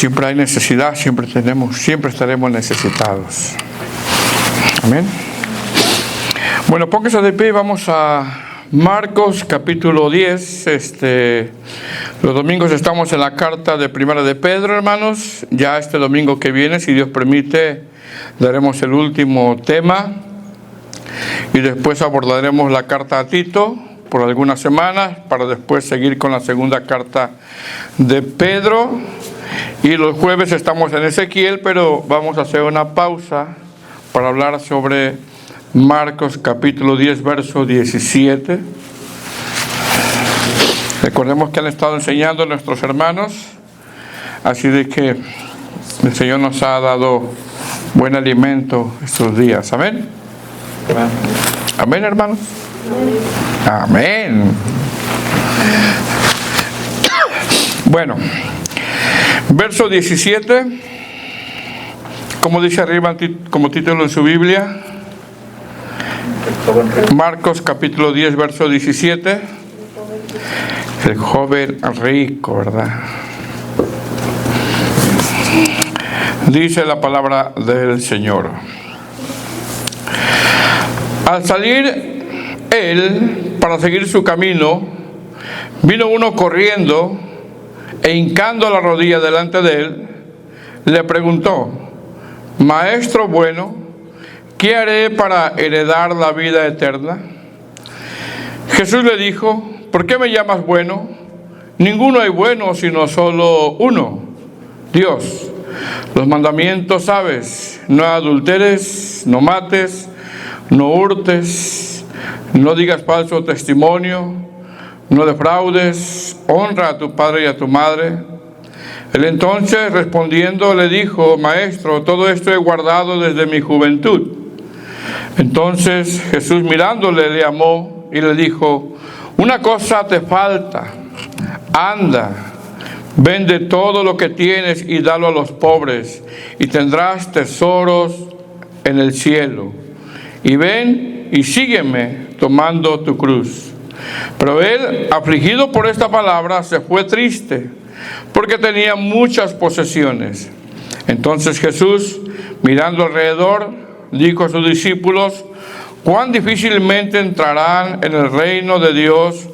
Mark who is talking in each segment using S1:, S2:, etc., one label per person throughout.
S1: Siempre hay necesidad, siempre estaremos necesitados. Amén. Bueno, póngase de pie y vamos a Marcos capítulo 10. Los domingos estamos en la carta de Primera de Pedro, hermanos. Ya este domingo que viene, si Dios permite, daremos el último tema y después abordaremos la carta a Tito por algunas semanas para después seguir con la segunda carta de Pedro. Y los jueves estamos en Ezequiel, pero vamos a hacer una pausa para hablar sobre Marcos capítulo 10, verso 17. Recordemos que han estado enseñando nuestros hermanos, así de que el Señor nos ha dado buen alimento estos días. Amén. Amén, hermanos. Amén. Bueno, verso 17, como dice arriba como título en su Biblia, Marcos capítulo 10, verso 17, el joven rico, ¿verdad? Dice la palabra del Señor. Al salir él para seguir su camino, vino uno corriendo e hincando la rodilla delante de él, le preguntó: Maestro bueno, ¿qué haré para heredar la vida eterna? Jesús le dijo: ¿por qué me llamas bueno? Ninguno hay bueno sino solo uno, Dios. Los mandamientos sabes: no adulteres, no mates, no hurtes, no digas falso testimonio, no defraudes, honra a tu padre y a tu madre. Él entonces respondiendo le dijo: Maestro, todo esto he guardado desde mi juventud. Entonces Jesús mirándole le llamó y le dijo: una cosa te falta, anda, vende todo lo que tienes y dalo a los pobres, y tendrás tesoros en el cielo. Y ven y sígueme tomando tu cruz. Pero él, afligido por esta palabra, se fue triste, porque tenía muchas posesiones. Entonces Jesús, mirando alrededor, dijo a sus discípulos: cuán difícilmente entrarán en el reino de Dios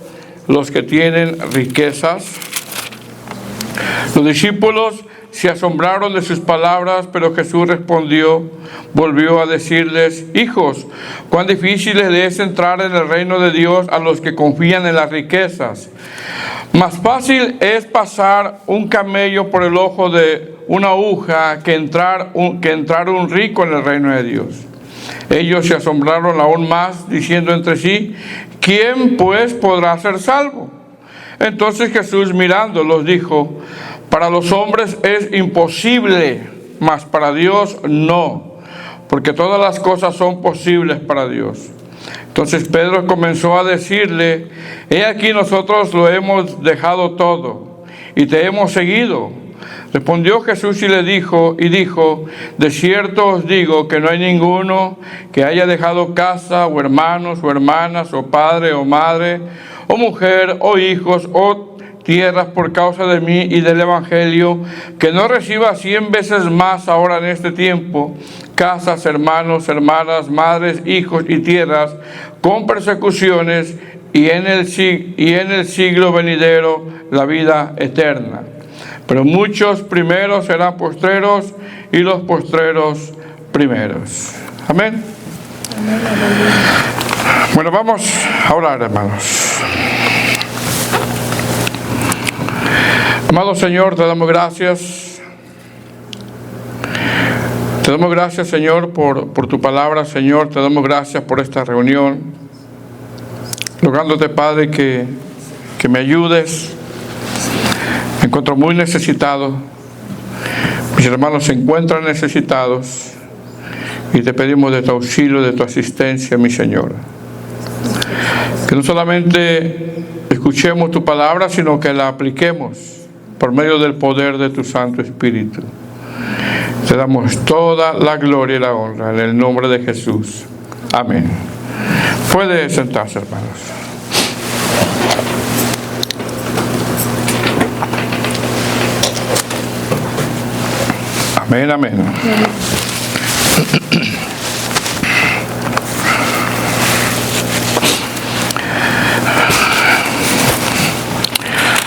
S1: los que tienen riquezas. Los discípulos se asombraron de sus palabras, pero Jesús volvió a decirles: hijos, cuán difícil es entrar en el reino de Dios a los que confían en las riquezas. Más fácil es pasar un camello por el ojo de una aguja que entrar un rico en el reino de Dios. Ellos se asombraron aún más, diciendo entre sí: ¿quién pues podrá ser salvo? Entonces Jesús mirándolos dijo: para los hombres es imposible, mas para Dios no, porque todas las cosas son posibles para Dios. Entonces Pedro comenzó a decirle: he aquí nosotros lo hemos dejado todo y te hemos seguido. Respondió Jesús y dijo: de cierto os digo que no hay ninguno que haya dejado casa, o hermanos, o hermanas, o padre, o madre, o mujer, o hijos, o tierras por causa de mí y del Evangelio, que no reciba 100 veces más ahora en este tiempo, casas, hermanos, hermanas, madres, hijos y tierras, con persecuciones, y en el siglo venidero la vida eterna. Pero muchos primeros serán postreros, y los postreros primeros. Amén. Bueno, vamos a orar, hermanos. Amado Señor, te damos gracias. Te damos gracias, Señor, por tu palabra, Señor. Te damos gracias por esta reunión. Rogándote, Padre, que me ayudes. Me encuentro muy necesitado. Mis hermanos se encuentran necesitados. Y te pedimos de tu auxilio, de tu asistencia, mi Señor. Que no solamente escuchemos tu palabra, sino que la apliquemos por medio del poder de tu Santo Espíritu. Te damos toda la gloria y la honra en el nombre de Jesús. Amén. Puede sentarse, hermanos. Amén, amén.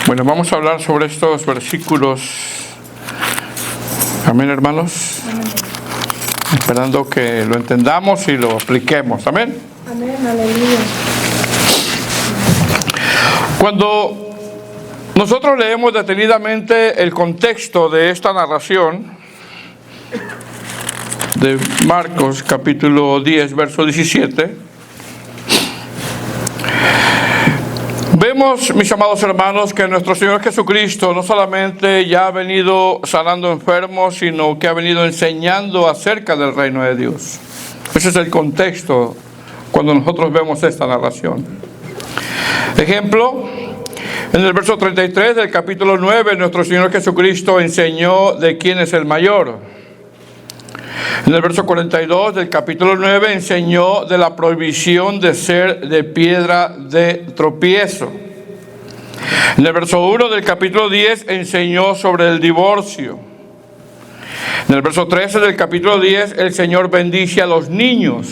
S1: Bueno, vamos a hablar sobre estos versículos. Amén, hermanos.
S2: Amén.
S1: Esperando que lo entendamos y lo apliquemos. Amén.
S2: Amén, aleluya.
S1: Cuando nosotros leemos detenidamente el contexto de esta narración de Marcos capítulo 10, verso 17, vemos, mis amados hermanos, que nuestro Señor Jesucristo no solamente ya ha venido sanando enfermos, sino que ha venido enseñando acerca del reino de Dios. Ese es el contexto cuando nosotros vemos esta narración. Ejemplo, en el verso 33 del capítulo 9, nuestro Señor Jesucristo enseñó de quién es el mayor. En el verso 42 del capítulo 9 enseñó de la prohibición de ser de piedra de tropiezo. En el verso 1 del capítulo 10 enseñó sobre el divorcio. En el verso 13 del capítulo 10 el Señor bendice a los niños.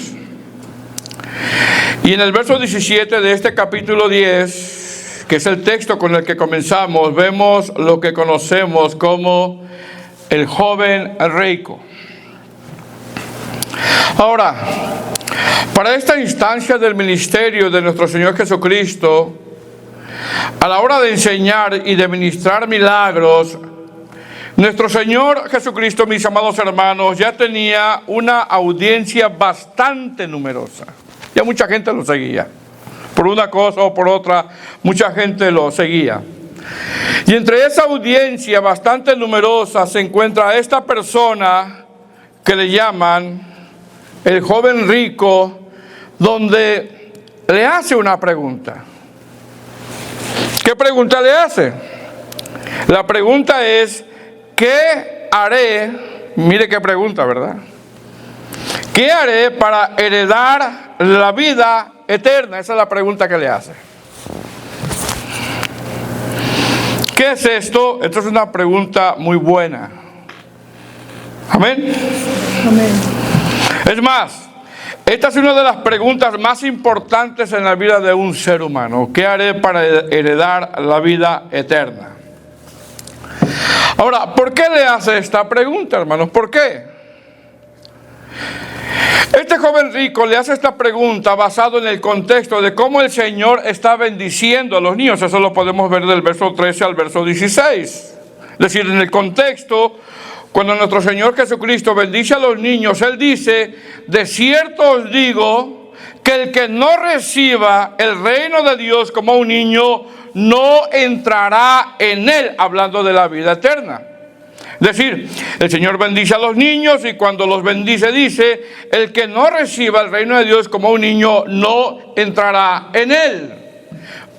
S1: Y en el verso 17 de este capítulo 10, que es el texto con el que comenzamos, vemos lo que conocemos como el joven rico. Ahora, para esta instancia del ministerio de nuestro Señor Jesucristo, a la hora de enseñar y de ministrar milagros, nuestro Señor Jesucristo, mis amados hermanos, ya tenía una audiencia bastante numerosa. Ya mucha gente lo seguía. Por una cosa o por otra, mucha gente lo seguía. Y entre esa audiencia bastante numerosa se encuentra esta persona que le llaman el joven rico, donde le hace una pregunta. ¿Qué pregunta le hace? La pregunta es, ¿qué haré? Mire qué pregunta, ¿verdad? ¿Qué haré para heredar la vida eterna? Esa es la pregunta que le hace. ¿Qué es esto? Esto es una pregunta muy buena. Amén.
S2: Amén.
S1: Es más, esta es una de las preguntas más importantes en la vida de un ser humano. ¿Qué haré para heredar la vida eterna? Ahora, ¿por qué le hace esta pregunta, hermanos? ¿Por qué? Este joven rico le hace esta pregunta basado en el contexto de cómo el Señor está bendiciendo a los niños. Eso lo podemos ver del verso 13 al verso 16. Es decir, en el contexto, cuando nuestro Señor Jesucristo bendice a los niños, Él dice, de cierto os digo, que el que no reciba el reino de Dios como un niño, no entrará en él, hablando de la vida eterna. Es decir, el Señor bendice a los niños y cuando los bendice dice, el que no reciba el reino de Dios como un niño, no entrará en él.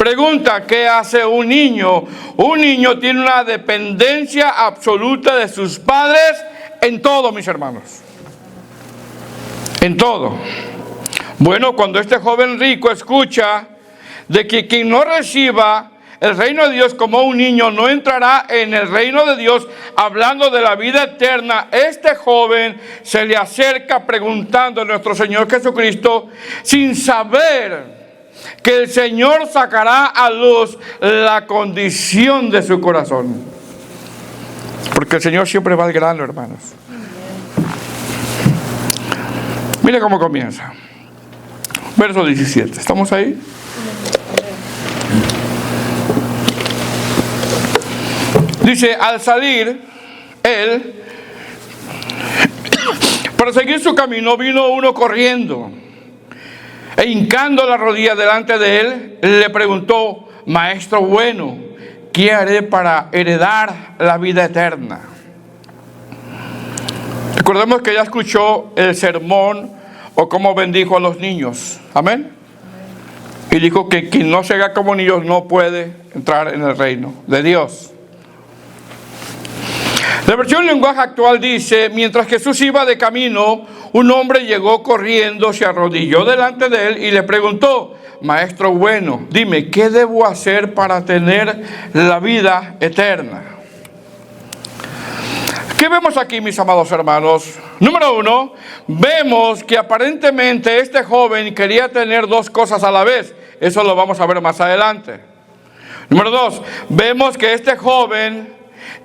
S1: Pregunta, ¿qué hace un niño? Un niño tiene una dependencia absoluta de sus padres en todo, mis hermanos. En todo. Bueno, cuando este joven rico escucha de que quien no reciba el reino de Dios como un niño no entrará en el reino de Dios, hablando de la vida eterna, este joven se le acerca preguntando a nuestro Señor Jesucristo sin saber que el Señor sacará a luz la condición de su corazón. Porque el Señor siempre va al grano, hermanos. Mire cómo comienza. Verso 17. ¿Estamos ahí? Dice, al salir él, para seguir su camino, vino uno corriendo. E hincando la rodilla delante de él, le preguntó, maestro bueno, ¿qué haré para heredar la vida eterna? Recordemos que ya escuchó el sermón o cómo bendijo a los niños. Amén. Y dijo que quien no se haga como niños no puede entrar en el reino de Dios. La versión lenguaje actual dice, mientras Jesús iba de camino, un hombre llegó corriendo, se arrodilló delante de él y le preguntó, maestro bueno, dime, ¿qué debo hacer para tener la vida eterna? ¿Qué vemos aquí, mis amados hermanos? Número uno, vemos que aparentemente este joven quería tener dos cosas a la vez. Eso lo vamos a ver más adelante. Número dos, vemos que este joven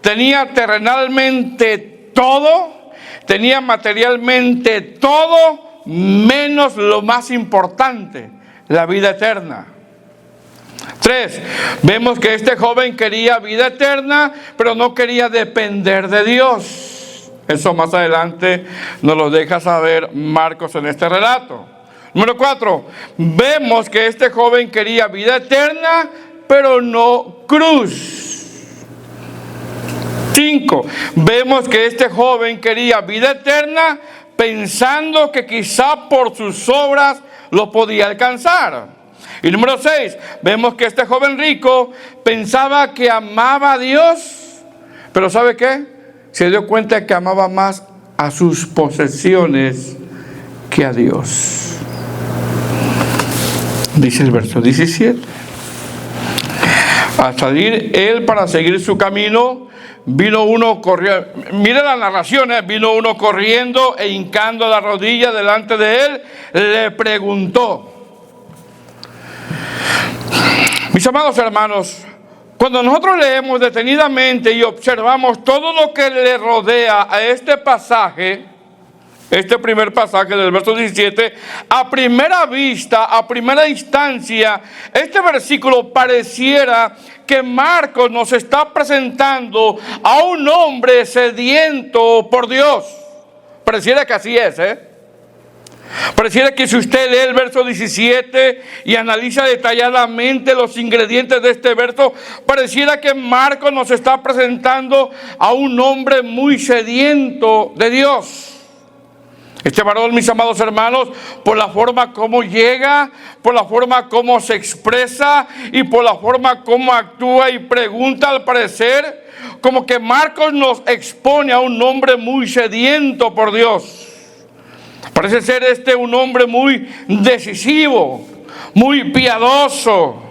S1: tenía terrenalmente todo, tenía materialmente todo, menos lo más importante, la vida eterna. 3. Vemos que este joven quería vida eterna, pero no quería depender de Dios. Eso más adelante nos lo deja saber Marcos en este relato. Número 4. Vemos que este joven quería vida eterna, pero no cruz. 5. Vemos que este joven quería vida eterna, pensando que quizá por sus obras lo podía alcanzar. Y número 6, vemos que este joven rico pensaba que amaba a Dios, pero ¿sabe qué? Se dio cuenta que amaba más a sus posesiones que a Dios. Dice el verso 17. Al salir él para seguir su camino, vino uno corriendo. Mira la narración, vino uno corriendo e hincando la rodilla delante de él, le preguntó. Mis amados hermanos, cuando nosotros leemos detenidamente y observamos todo lo que le rodea a este pasaje, este primer pasaje del verso 17, a primera vista, a primera instancia, este versículo pareciera que Marcos nos está presentando a un hombre sediento por Dios. Pareciera que así es, Pareciera que si usted lee el verso 17 y analiza detalladamente los ingredientes de este verso, pareciera que Marcos nos está presentando a un hombre muy sediento de Dios. Este varón, mis amados hermanos, por la forma como llega, por la forma como se expresa y por la forma como actúa y pregunta, al parecer, como que Marcos nos expone a un hombre muy sediento por Dios. Parece ser un hombre muy decisivo, muy piadoso.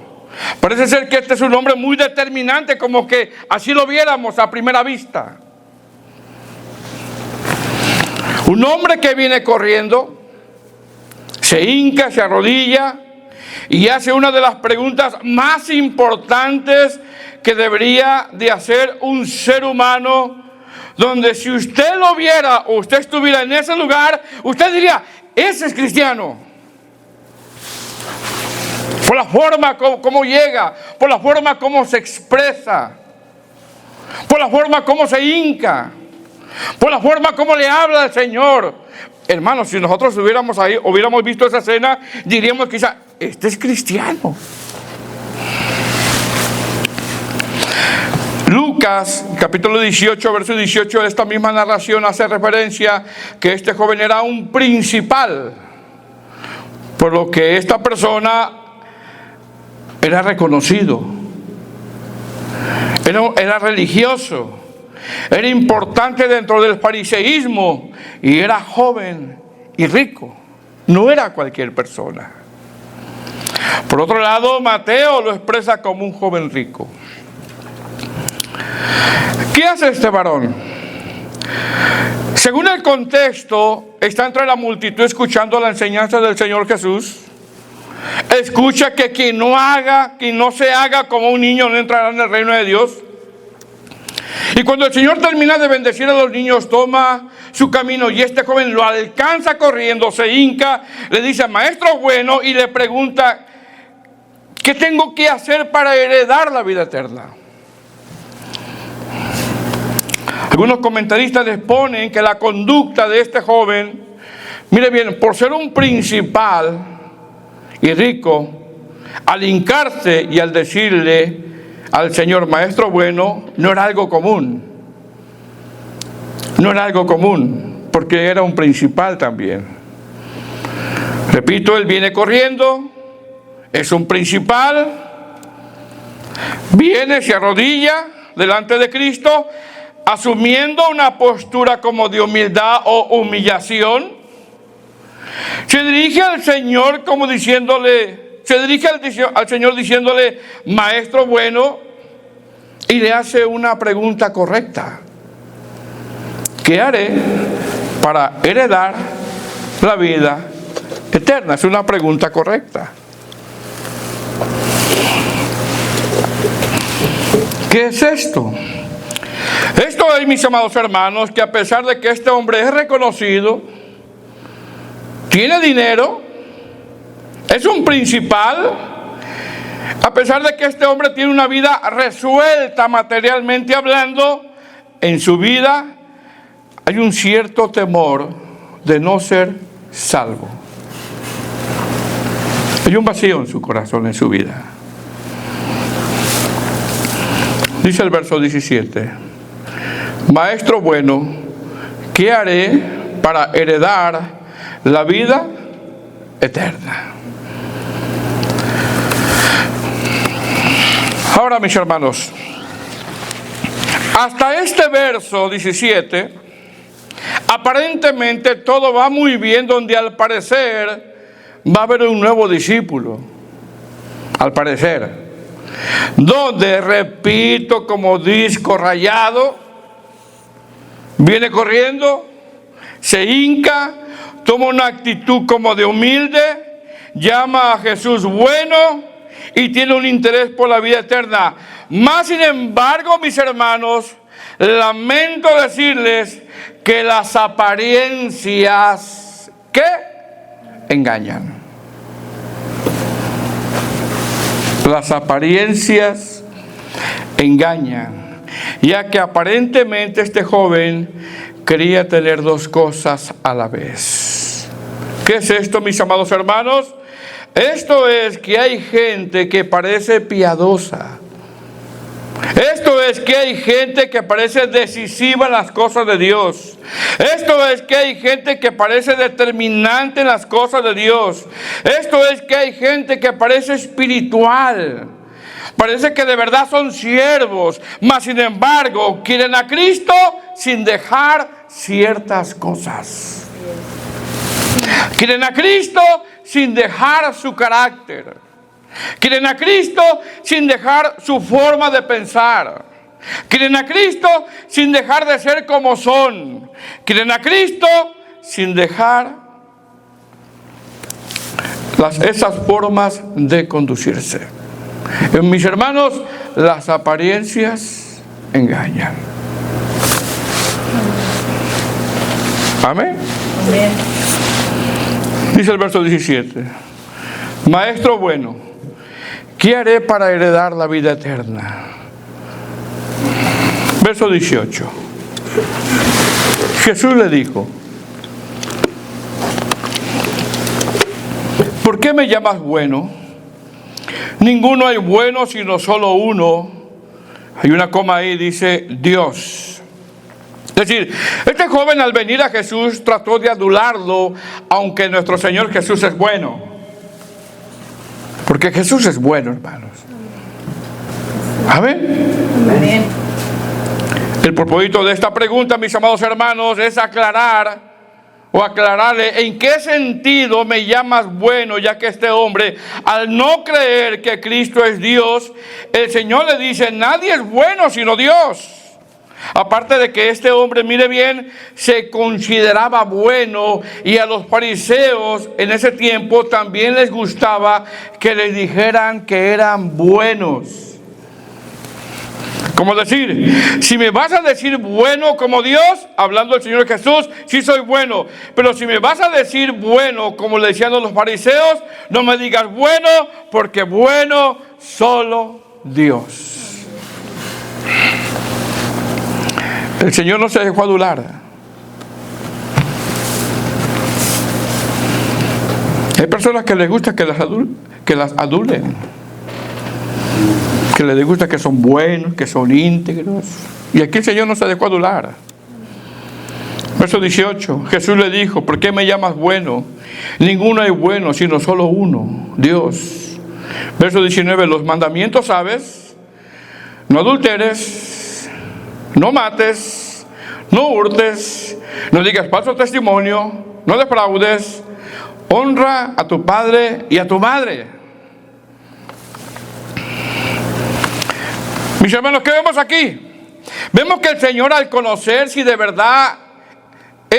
S1: Parece ser que este es un hombre muy determinante, como que así lo viéramos a primera vista. Un hombre que viene corriendo, se hinca, se arrodilla y hace una de las preguntas más importantes que debería de hacer un ser humano, donde si usted lo viera o usted estuviera en ese lugar, usted diría, ese es cristiano. Por la forma como llega, por la forma como se expresa, por la forma como se hinca, por la forma como le habla al Señor. Hermanos, si nosotros estuviéramos ahí, hubiéramos visto esa escena, diríamos quizá, este es cristiano. Lucas, capítulo 18, verso 18, de esta misma narración hace referencia que este joven era un principal, por lo que esta persona era reconocido, era religioso, era importante dentro del fariseísmo y era joven y rico, no era cualquier persona. Por otro lado, Mateo lo expresa como un joven rico. ¿Qué hace este varón? Según el contexto, está entre la multitud escuchando la enseñanza del Señor Jesús. Escucha que quien no se haga como un niño no entrará en el reino de Dios. Y cuando el Señor termina de bendecir a los niños, toma su camino y este joven lo alcanza corriendo, se hinca, le dice, maestro bueno, y le pregunta, ¿qué tengo que hacer para heredar la vida eterna? Algunos comentaristas exponen que la conducta de este joven, mire bien, por ser un principal y rico, al hincarse y al decirle al Señor, maestro bueno, no era algo común. No era algo común, porque era un principal también. Repito, él viene corriendo, es un principal, viene, se arrodilla delante de Cristo, asumiendo una postura como de humildad o humillación. Se dirige al Señor como diciéndole, al Señor diciéndole, maestro bueno, y le hace una pregunta correcta. ¿qué haré para heredar la vida eterna? Es una pregunta correcta. ¿Qué es esto? Esto es, mis amados hermanos, que a pesar de que este hombre es reconocido, tiene dinero, es un principal, a pesar de que este hombre tiene una vida resuelta materialmente hablando, en su vida hay un cierto temor de no ser salvo. Hay un vacío en su corazón, en su vida. Dice el verso 17: Maestro bueno, ¿qué haré para heredar la vida eterna? Ahora, mis hermanos, hasta este verso 17, aparentemente todo va muy bien, donde al parecer va a haber un nuevo discípulo, al parecer, donde, repito, como disco rayado, viene corriendo, se hinca, toma una actitud como de humilde, llama a Jesús bueno y tiene un interés por la vida eterna. Más sin embargo, mis hermanos, lamento decirles que las apariencias, ¿qué? Engañan. Las apariencias engañan, ya que aparentemente este joven quería tener dos cosas a la vez. ¿Qué es esto, mis amados hermanos? Esto es que hay gente que parece piadosa. Esto es que hay gente que parece decisiva en las cosas de Dios. Esto es que hay gente que parece determinante en las cosas de Dios. Esto es que hay gente que parece espiritual. Parece que de verdad son siervos, mas sin embargo quieren a Cristo sin dejar ciertas cosas. Quieren a Cristo sin dejar su carácter. Quieren a Cristo sin dejar su forma de pensar. Quieren a Cristo sin dejar de ser como son. Quieren a Cristo sin dejar esas formas de conducirse. Mis hermanos, las apariencias engañan. Amén.
S2: Amén.
S1: Dice el verso 17: Maestro bueno, ¿qué haré para heredar la vida eterna? Verso 18. Jesús le dijo: ¿por qué me llamas bueno? Ninguno hay bueno sino solo uno. Hay una coma ahí, dice Dios. Es decir, este joven al venir a Jesús trató de adularlo, aunque nuestro Señor Jesús es bueno. Porque Jesús es bueno, hermanos. Amén.
S2: Amén.
S1: El propósito de esta pregunta, mis amados hermanos, es aclararle en qué sentido me llamas bueno, ya que este hombre, al no creer que Cristo es Dios, el Señor le dice: nadie es bueno sino Dios. Aparte de que este hombre, mire bien, se consideraba bueno, y a los fariseos en ese tiempo también les gustaba que les dijeran que eran buenos. Como decir, si me vas a decir bueno como Dios, hablando del Señor Jesús, sí soy bueno. Pero si me vas a decir bueno, como le decían los fariseos, no me digas bueno, porque bueno solo Dios. El Señor no se dejó adular. Hay personas que les gusta que las adulen, que les gusta que son buenos, que son íntegros. Y aquí el Señor no se dejó adular. Verso 18. Jesús le dijo: ¿por qué me llamas bueno? Ninguno es bueno sino solo uno, Dios. Verso 19. Los mandamientos sabes: no adulteres, no mates, no hurtes, no digas falso testimonio, no defraudes, honra a tu padre y a tu madre. Mis hermanos, ¿qué vemos aquí? Vemos que el Señor, al conocer si de verdad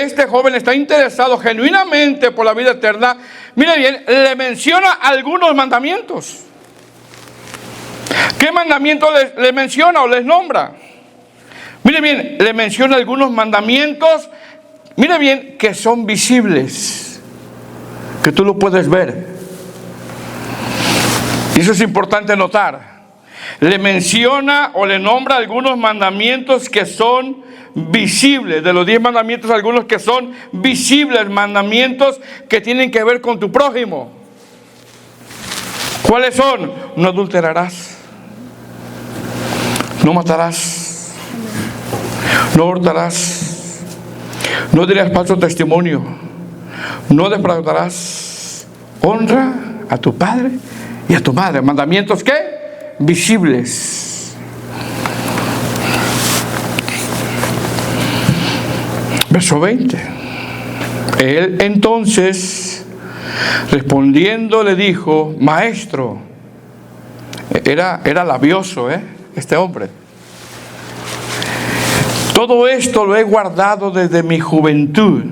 S1: este joven está interesado genuinamente por la vida eterna, mire bien, le menciona algunos mandamientos. ¿Qué mandamientos le menciona o les nombra? Mire bien, le menciona algunos mandamientos, mire bien, que son visibles, que tú lo puedes ver. Y eso es importante notar. Le menciona o le nombra algunos mandamientos que son visibles. De los 10 mandamientos, algunos que son visibles, mandamientos que tienen que ver con tu prójimo. ¿Cuáles son? No adulterarás, no matarás, no hurtarás, no dirás falso testimonio, no defraudarás, honra a tu padre y a tu madre. Mandamientos ¿qué? Visibles. Verso 20. Él entonces, respondiendo, le dijo: Maestro. Era labioso, este hombre. Todo esto lo he guardado desde mi juventud.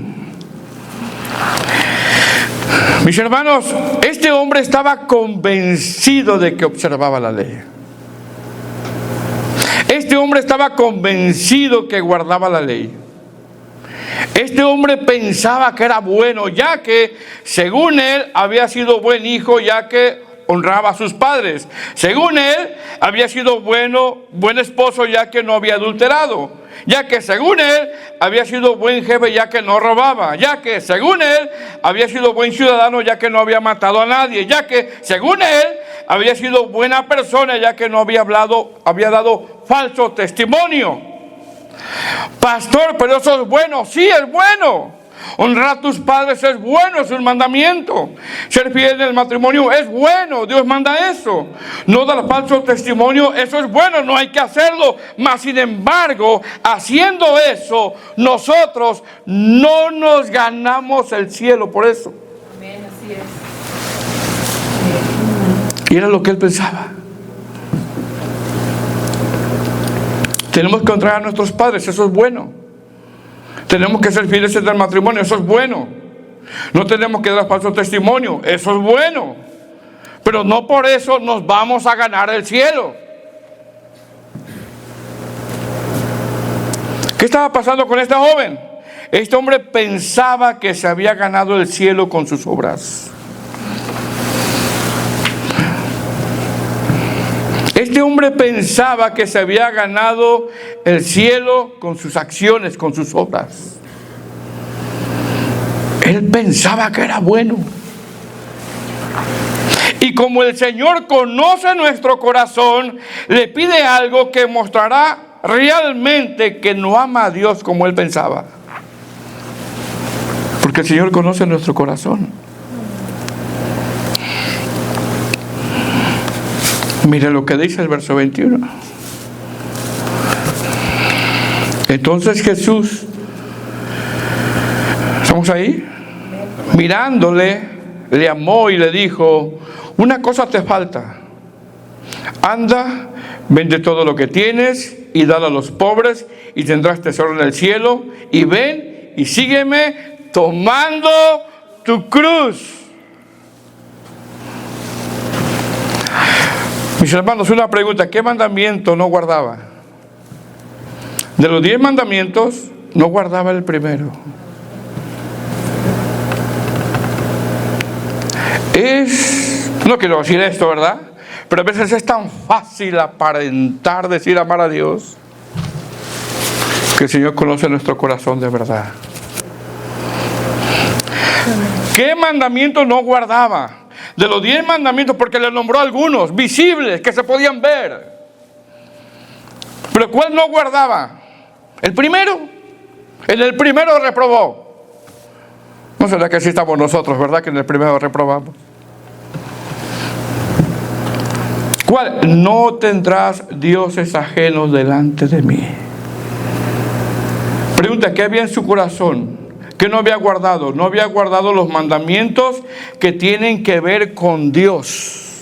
S1: Mis hermanos, este hombre estaba convencido de que observaba la ley. Este hombre estaba convencido que guardaba la ley. Este hombre pensaba que era bueno, ya que, según él, había sido buen hijo, ya que honraba a sus padres. Según él, había sido buen esposo, ya que no había adulterado. Ya que según él, había sido buen jefe, ya que no robaba. Ya que según él, había sido buen ciudadano, ya que no había matado a nadie. Ya que según él, había sido buena persona, ya que no había dado falso testimonio. Pastor, pero eso es bueno. Sí, es bueno. Honrar a tus padres es bueno, es un mandamiento. Ser fiel en el matrimonio es bueno, Dios manda eso. No dar falso testimonio, eso es bueno, no hay que hacerlo. Mas sin embargo, haciendo eso, nosotros no nos ganamos el cielo por eso.
S2: Amén, así es.
S1: Y era lo que él pensaba. Tenemos que honrar a nuestros padres, eso es bueno. Tenemos que ser fieles en el matrimonio, eso es bueno. No tenemos que dar falso testimonio, eso es bueno. Pero no por eso nos vamos a ganar el cielo. ¿Qué estaba pasando con este joven? Este hombre pensaba que se había ganado el cielo con sus obras. Este hombre pensaba que se había ganado el cielo con sus acciones, con sus obras. Él pensaba que era bueno. Y como el Señor conoce nuestro corazón, le pide algo que mostrará realmente que no ama a Dios como él pensaba. Porque el Señor conoce nuestro corazón. Mire lo que dice el verso 21. Entonces Jesús, ¿estamos ahí? Mirándole, le amó y le dijo: una cosa te falta. Anda, vende todo lo que tienes y dalo a los pobres y tendrás tesoro en el cielo. Y ven y sígueme tomando tu cruz. Mis hermanos, una pregunta: ¿qué mandamiento no guardaba? De los 10 mandamientos, no guardaba el primero. No quiero decir esto, ¿verdad? Pero a veces es tan fácil aparentar decir amar a Dios, que el Señor conoce nuestro corazón de verdad. ¿Qué mandamiento no guardaba? De los 10 mandamientos, porque le nombró algunos visibles que se podían ver. Pero ¿cuál no guardaba? El primero. En el primero reprobó. No será que así estamos nosotros, ¿verdad? Que en el primero reprobamos. ¿Cuál? No tendrás dioses ajenos delante de mí. Pregunta: ¿qué había en su corazón? ¿Qué no había guardado? No había guardado los mandamientos que tienen que ver con Dios.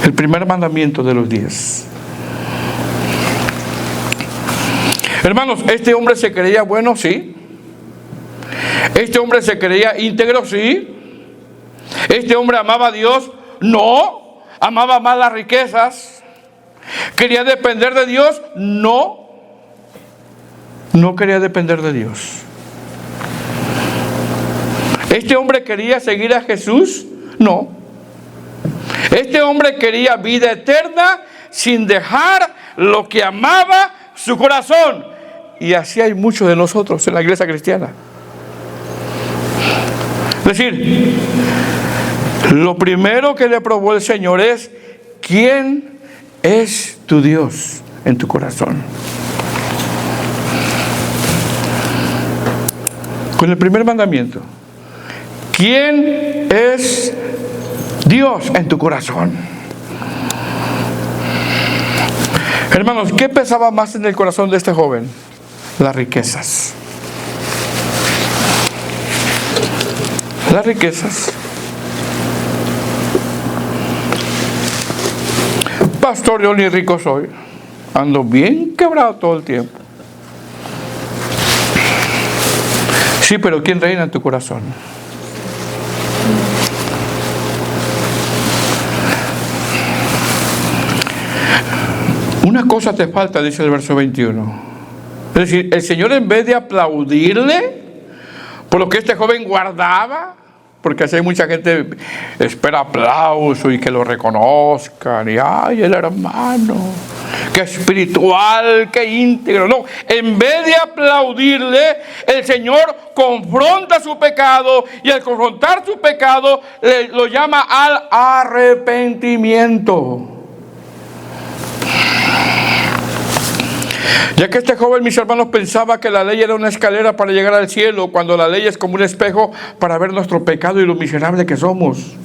S1: El primer mandamiento de los 10. Hermanos, este hombre se creía bueno, sí. Este hombre se creía íntegro, sí. Este hombre amaba a Dios, no. Amaba más las riquezas. ¿Quería depender de Dios? No. No quería depender de Dios. ¿Este hombre quería seguir a Jesús? No. Este hombre quería vida eterna sin dejar lo que amaba su corazón. Y así hay muchos de nosotros en la iglesia cristiana. Es decir, lo primero que le probó el Señor es: ¿quién es tu Dios en tu corazón? Con el primer mandamiento: ¿quién es Dios en tu corazón? Hermanos, ¿qué pesaba más en el corazón de este joven? Las riquezas. Las riquezas. Pastor, yo ni rico soy. Ando bien quebrado todo el tiempo. Sí, pero ¿quién reina en tu corazón? Una cosa te falta, dice el verso 21. Es decir, el Señor, en vez de aplaudirle por lo que este joven guardaba, porque así hay mucha gente espera aplauso y que lo reconozcan, y ay, el hermano, qué espiritual, qué íntegro. No, en vez de aplaudirle, el Señor confronta su pecado, y al confrontar su pecado lo llama al arrepentimiento. Ya que este joven, mis hermanos, pensaba que la ley era una escalera para llegar al cielo, cuando la ley es como un espejo para ver nuestro pecado y lo miserable que somos.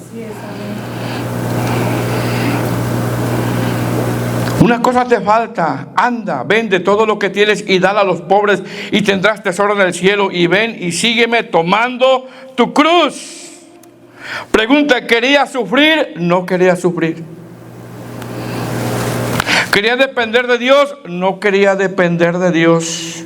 S1: Una cosa te falta: anda, vende todo lo que tienes y dale a los pobres, y tendrás tesoro en el cielo. Y ven y sígueme tomando tu cruz. Pregunta: ¿quería sufrir? No quería sufrir. ¿Quería depender de Dios? No quería depender de Dios.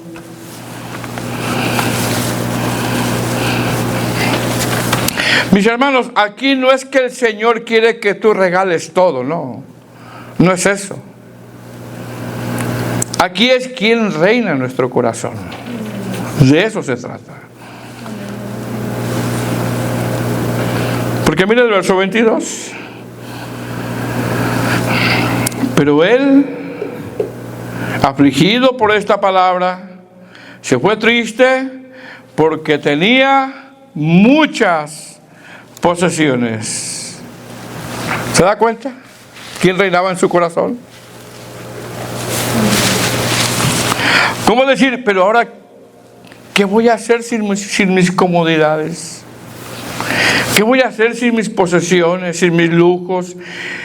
S1: Mis hermanos, aquí no es que el Señor quiere que tú regales todo, no. No es eso. Aquí es quien reina en nuestro corazón. De eso se trata. Porque mira el verso 22. Pero él, afligido por esta palabra, se fue triste porque tenía muchas posesiones. ¿Se da cuenta quién reinaba en su corazón? ¿Cómo decir, pero ahora qué voy a hacer sin mis comodidades? ¿Qué voy a hacer sin mis posesiones, sin mis lujos,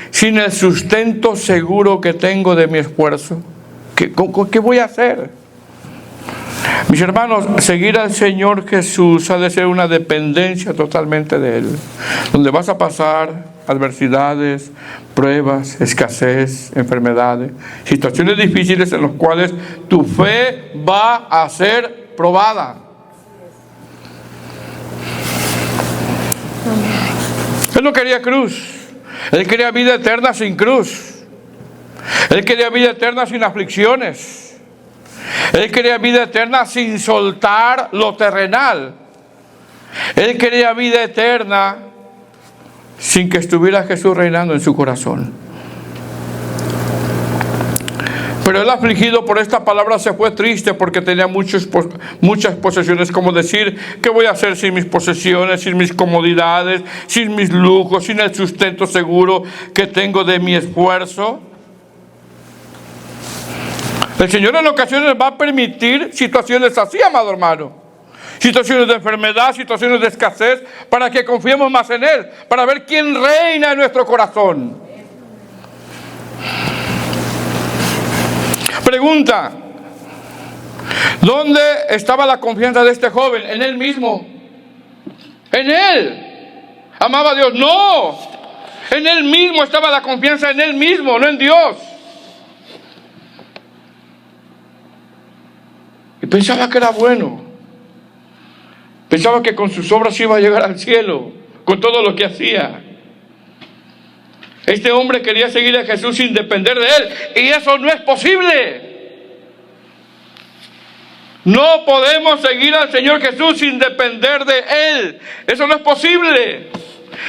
S1: sin el sustento seguro que tengo de mi esfuerzo? ¿Qué voy a hacer? Mis hermanos, seguir al Señor Jesús ha de ser una dependencia totalmente de Él, donde vas a pasar adversidades, pruebas, escasez, enfermedades, situaciones difíciles en las cuales tu fe va a ser probada. Él no quería cruz. Él quería vida eterna sin cruz. Él quería vida eterna sin aflicciones. Él quería vida eterna sin soltar lo terrenal. Él quería vida eterna sin que estuviera Jesús reinando en su corazón. Pero él, afligido por esta palabra, se fue triste porque tenía muchas posesiones. Como decir, ¿qué voy a hacer sin mis posesiones, sin mis comodidades, sin mis lujos, sin el sustento seguro que tengo de mi esfuerzo? El Señor en ocasiones va a permitir situaciones así, amado hermano. Situaciones de enfermedad, situaciones de escasez, para que confiemos más en Él, para ver quién reina en nuestro corazón. Pregunta: ¿dónde estaba la confianza de este joven? En él mismo. En él. ¿Amaba a Dios? No. En él mismo estaba la confianza, en él mismo, no en Dios. Y pensaba que era bueno. Pensaba que con sus obras iba a llegar al cielo, con todo lo que hacía. Este hombre quería seguir a Jesús sin depender de él, y eso no es posible. No podemos seguir al Señor Jesús sin depender de él. Eso no es posible.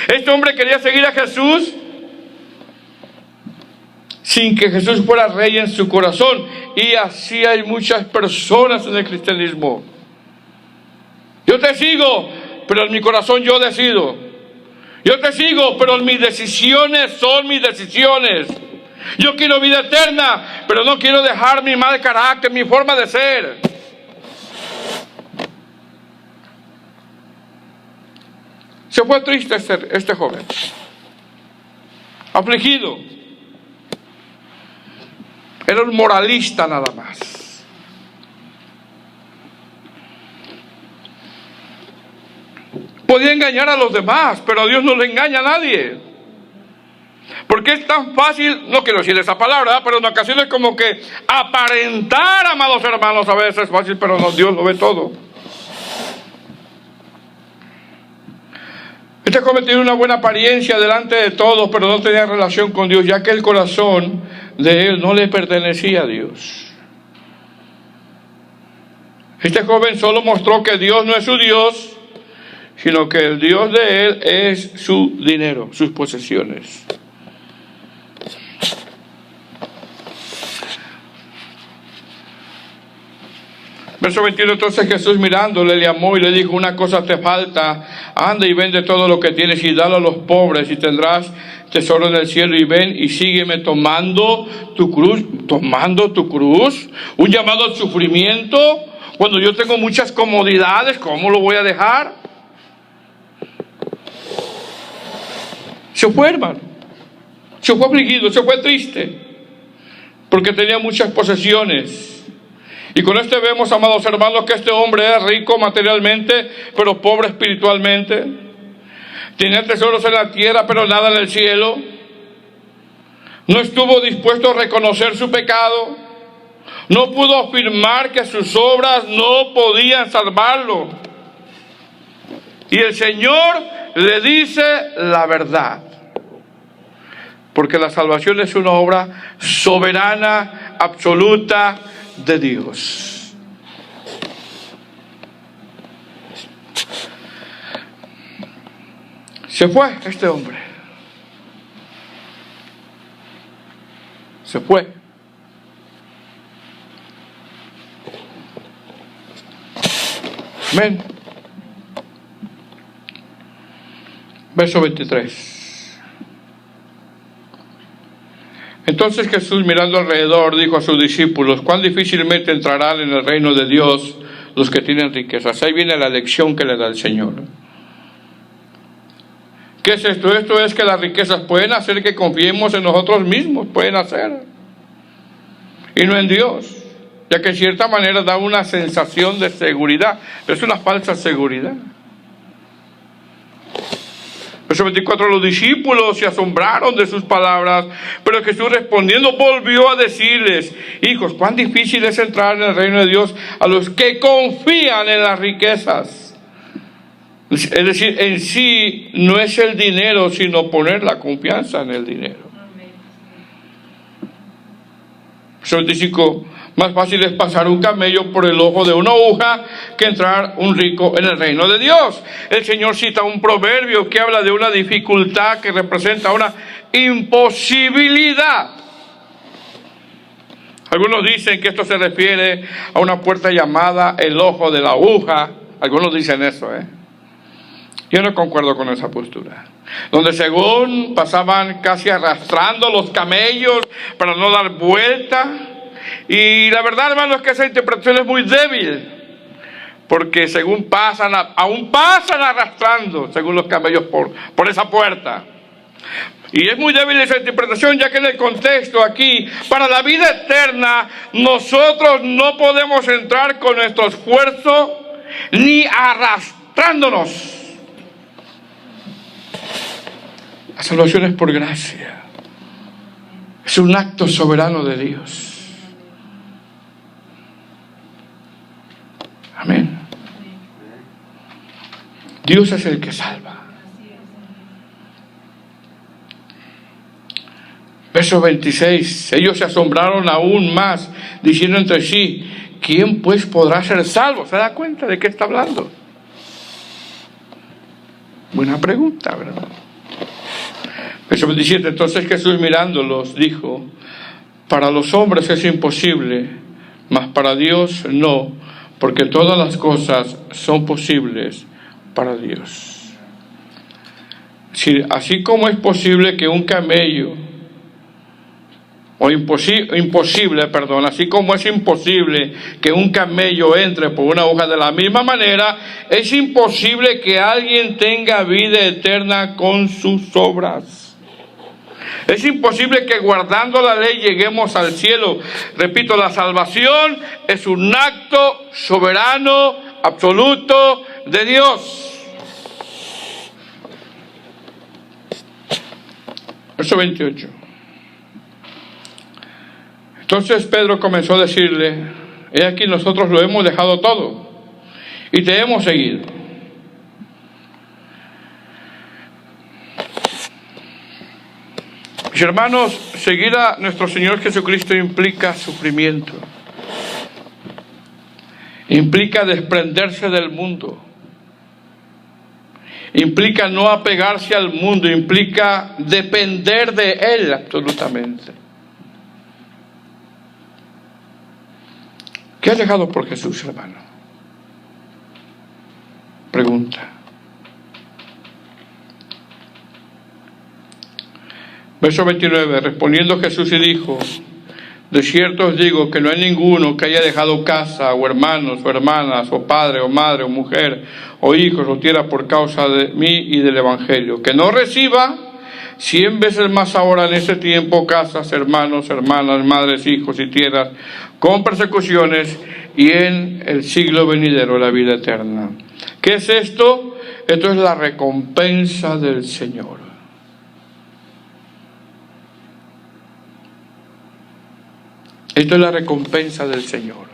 S1: Este hombre quería seguir a Jesús sin que Jesús fuera rey en su corazón. Y así hay muchas personas en el cristianismo. Yo te sigo, pero en mi corazón yo decido. Yo te sigo, pero mis decisiones son mis decisiones. Yo quiero vida eterna, pero no quiero dejar mi mal carácter, mi forma de ser. Se fue triste este joven, afligido. Era un moralista nada más. Podía engañar a los demás, pero a Dios no le engaña a nadie. Porque es tan fácil, no quiero decir esa palabra, pero en ocasiones como que aparentar, amados hermanos, a veces es fácil, pero no, Dios lo ve todo. Este joven tenía una buena apariencia delante de todos, pero no tenía relación con Dios, ya que el corazón de él no le pertenecía a Dios. Este joven solo mostró que Dios no es su Dios, sino que el Dios de él es su dinero, sus posesiones. Verso 21, entonces Jesús mirándole le llamó y le dijo: una cosa te falta, anda y vende todo lo que tienes y dalo a los pobres y tendrás tesoro en el cielo, y ven y sígueme tomando tu cruz. Un llamado al sufrimiento cuando yo tengo muchas comodidades, ¿cómo lo voy a dejar? Se fue, hermano, se fue afligido, se fue triste, porque tenía muchas posesiones. Y con esto vemos, amados hermanos, que este hombre era rico materialmente, pero pobre espiritualmente. Tenía tesoros en la tierra, pero nada en el cielo. No estuvo dispuesto a reconocer su pecado. No pudo afirmar que sus obras no podían salvarlo. Y el Señor le dice la verdad. Porque la salvación es una obra soberana, absoluta, de Dios. Se fue este hombre. Se fue. Amén. Verso 23. Entonces Jesús, mirando alrededor, dijo a sus discípulos: cuán difícilmente entrarán en el reino de Dios los que tienen riquezas. Ahí viene la lección que le da el Señor. ¿Qué es esto? Esto es que las riquezas pueden hacer que confiemos en nosotros mismos, pueden hacer, y no en Dios, ya que en cierta manera da una sensación de seguridad, pero es una falsa seguridad. Verso 24, los discípulos se asombraron de sus palabras, pero Jesús respondiendo volvió a decirles: hijos, cuán difícil es entrar en el reino de Dios a los que confían en las riquezas. Es decir, en sí no es el dinero, sino poner la confianza en el dinero. Verso 25, más fácil es pasar un camello por el ojo de una aguja que entrar un rico en el reino de Dios. El Señor cita un proverbio que habla de una dificultad que representa una imposibilidad. Algunos dicen que esto se refiere a una puerta llamada el ojo de la aguja. Algunos dicen eso, Yo no concuerdo con esa postura. Donde según pasaban casi arrastrando los camellos para no dar vuelta. Y la verdad, hermanos, es que esa interpretación es muy débil, porque según aún pasan arrastrando, según los camellos, por esa puerta. Y es muy débil esa interpretación, ya que en el contexto aquí, para la vida eterna, nosotros no podemos entrar con nuestro esfuerzo ni arrastrándonos. La salvación es por gracia. Es un acto soberano de Dios. Amén. Dios es el que salva. Verso 26. Ellos se asombraron aún más, diciendo entre sí: ¿quién pues podrá ser salvo? ¿Se da cuenta de qué está hablando? Buena pregunta, ¿verdad? Verso 27. Entonces Jesús, mirándolos, dijo: para los hombres es imposible, mas para Dios no, porque todas las cosas son posibles para Dios. Así como es posible que un camello, así como es imposible que un camello entre por una aguja, de la misma manera es imposible que alguien tenga vida eterna con sus obras. Es imposible que guardando la ley lleguemos al cielo. Repito, la salvación es un acto soberano, absoluto de Dios. Verso 28. Entonces Pedro comenzó a decirle: he aquí, nosotros lo hemos dejado todo y te hemos seguido. Mis hermanos, seguir a nuestro Señor Jesucristo implica sufrimiento, implica desprenderse del mundo, implica no apegarse al mundo, implica depender de Él absolutamente. ¿Qué has dejado por Jesús, hermano? Pregunta. Verso 29. Respondiendo Jesús y dijo: de cierto os digo que no hay ninguno que haya dejado casa, o hermanos, o hermanas, o padre, o madre, o mujer, o hijos, o tierra por causa de mí y del Evangelio, que no reciba 100 veces más ahora en este tiempo casas, hermanos, hermanas, madres, hijos y tierras, con persecuciones, y en el siglo venidero la vida eterna. ¿Qué es esto? Esto es la recompensa del Señor. Esto es la recompensa del Señor.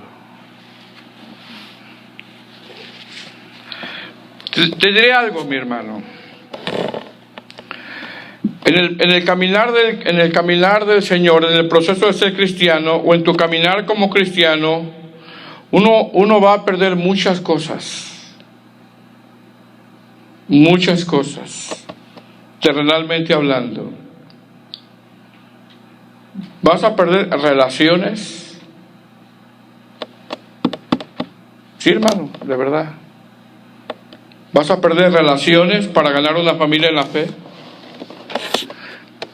S1: Te diré algo, mi hermano. En el caminar del Señor, en el proceso de ser cristiano, o en tu caminar como cristiano, uno va a perder muchas cosas. Muchas cosas, terrenalmente hablando. Vas a perder relaciones. Sí, hermano, de verdad. Vas a perder relaciones para ganar una familia en la fe.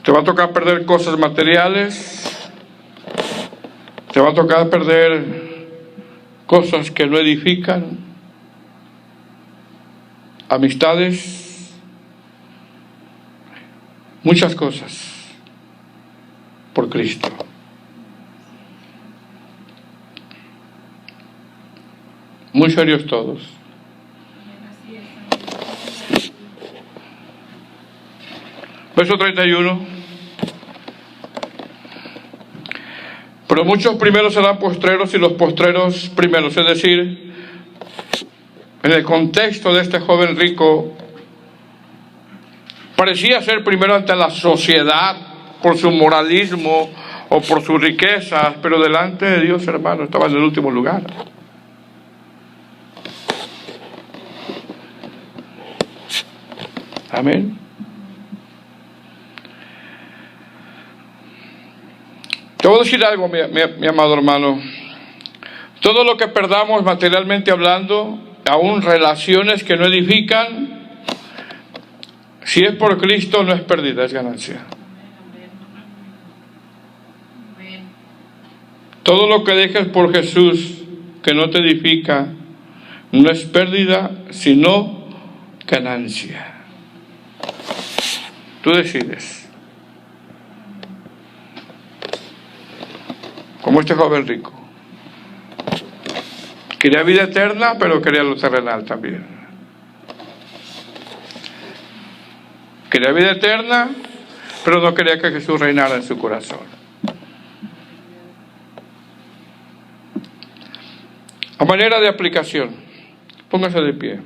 S1: Te va a tocar perder cosas materiales. Te va a tocar perder cosas que no edifican. Amistades. Muchas cosas. Por Cristo. Muy serios todos. Verso 31. Pero muchos primeros serán postreros y los postreros primeros. Es decir, en el contexto de este joven rico, parecía ser primero ante la sociedad por su moralismo o por sus riquezas, pero delante de Dios, hermano, estaba en el último lugar. Amén. Te voy a decir algo, mi amado hermano. Todo lo que perdamos materialmente hablando, aún relaciones que no edifican, si es por Cristo no es pérdida, es ganancia. Todo lo que dejes por Jesús que no te edifica no es pérdida, sino ganancia. Tú decides. Como este joven rico. Quería vida eterna, pero quería lo terrenal también. Quería vida eterna, pero no quería que Jesús reinara en su corazón. A manera de aplicación, póngase de pie.